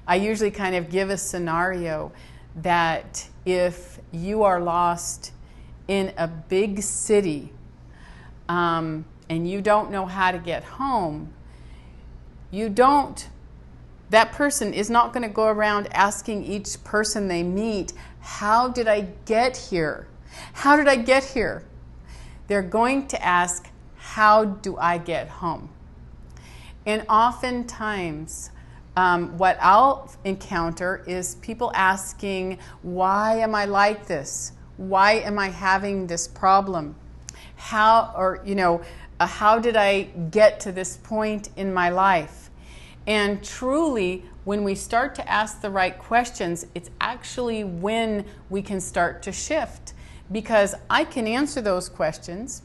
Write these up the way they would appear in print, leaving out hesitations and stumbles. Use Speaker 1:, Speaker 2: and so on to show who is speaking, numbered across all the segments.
Speaker 1: I usually kind of give a scenario that if you are lost in a big city and you don't know how to get home, that person is not going to go around asking each person they meet, how did I get here? How did I get here? They're going to ask, how do I get home? And oftentimes, what I'll encounter is people asking, why am I like this? Why am I having this problem? How did I get to this point in my life? And truly, when we start to ask the right questions, it's actually when we can start to shift. Because I can answer those questions.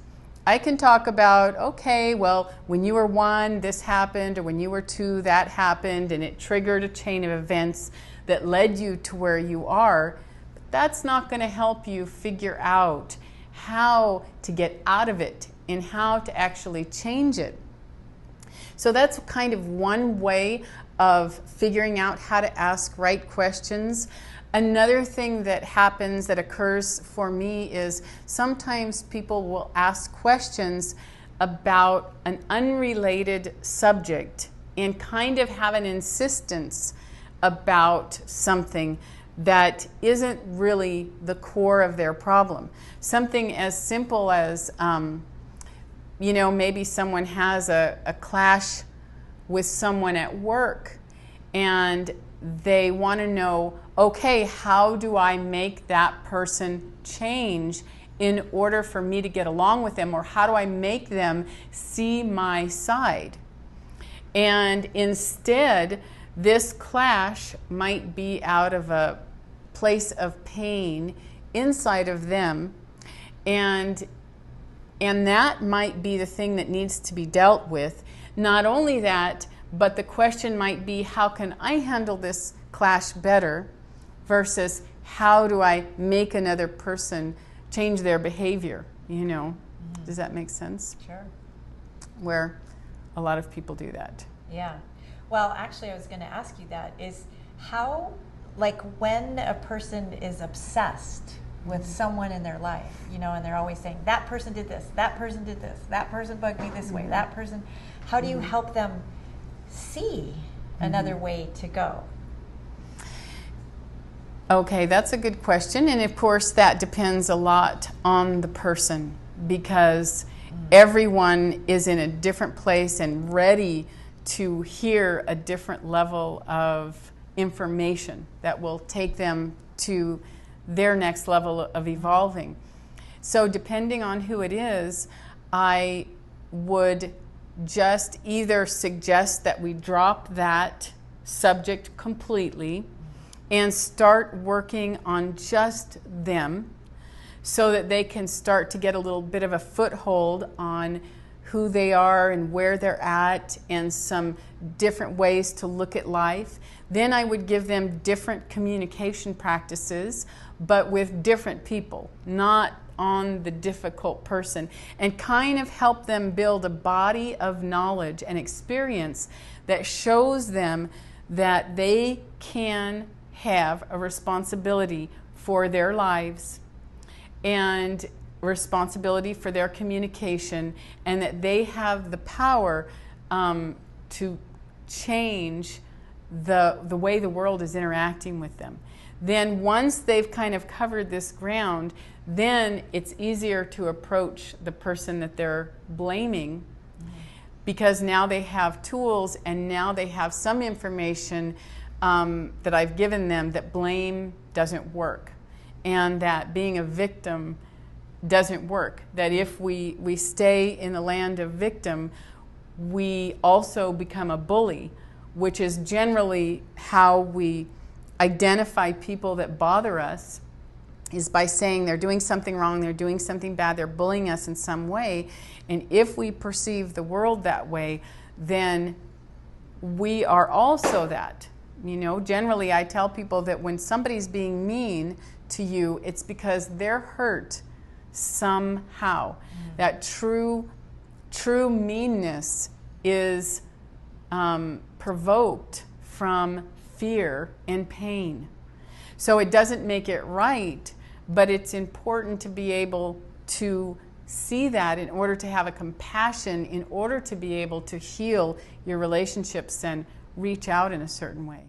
Speaker 1: I can talk about, okay, well, when you were 1, this happened, or when you were 2, that happened, and it triggered a chain of events that led you to where you are. But that's not going to help you figure out how to get out of it and how to actually change it. So that's kind of one way of figuring out how to ask right questions. Another thing that happens, that occurs for me, is sometimes people will ask questions about an unrelated subject and kind of have an insistence about something that isn't really the core of their problem. Something as simple as, maybe someone has a clash with someone at work and they want to know, okay, how do I make that person change in order for me to get along with them, or how do I make them see my side? And instead, this clash might be out of a place of pain inside of them, and that might be the thing that needs to be dealt with. Not only that, but the question might be, how can I handle this clash better, versus how do I make another person change their behavior, Does that make sense?
Speaker 2: Sure.
Speaker 1: Where a lot of people do that.
Speaker 2: Yeah. Well, actually, I was going to ask you that, is how, like, when a person is obsessed with someone in their life, and they're always saying, that person did this, that person did this, that person bugged me this way, that person, how do you help them see another way to go?
Speaker 1: Okay, that's a good question. And of course, that depends a lot on the person, because everyone is in a different place and ready to hear a different level of information that will take them to their next level of evolving. So depending on who it is, I would just either suggest that we drop that subject completely and start working on just them, so that they can start to get a little bit of a foothold on who they are and where they're at, and some different ways to look at life. Then I would give them different communication practices, but with different people, not on the difficult person, and kind of help them build a body of knowledge and experience that shows them that they can have a responsibility for their lives and responsibility for their communication, and that they have the power to change the way the world is interacting with them. Then once they've kind of covered this ground, then it's easier to approach the person that they're blaming, because now they have tools and now they have some information that I've given them that blame doesn't work, and that being a victim doesn't work. That if we stay in the land of victim, we also become a bully, which is generally how we identify people that bother us, is by saying they're doing something wrong, they're doing something bad, they're bullying us in some way. And if we perceive the world that way, then we are also that. Generally I tell people that when somebody's being mean to you, it's because they're hurt somehow. That true meanness is provoked from fear and pain. So it doesn't make it right, but it's important to be able to see that in order to have a compassion, in order to be able to heal your relationships and reach out in a certain way.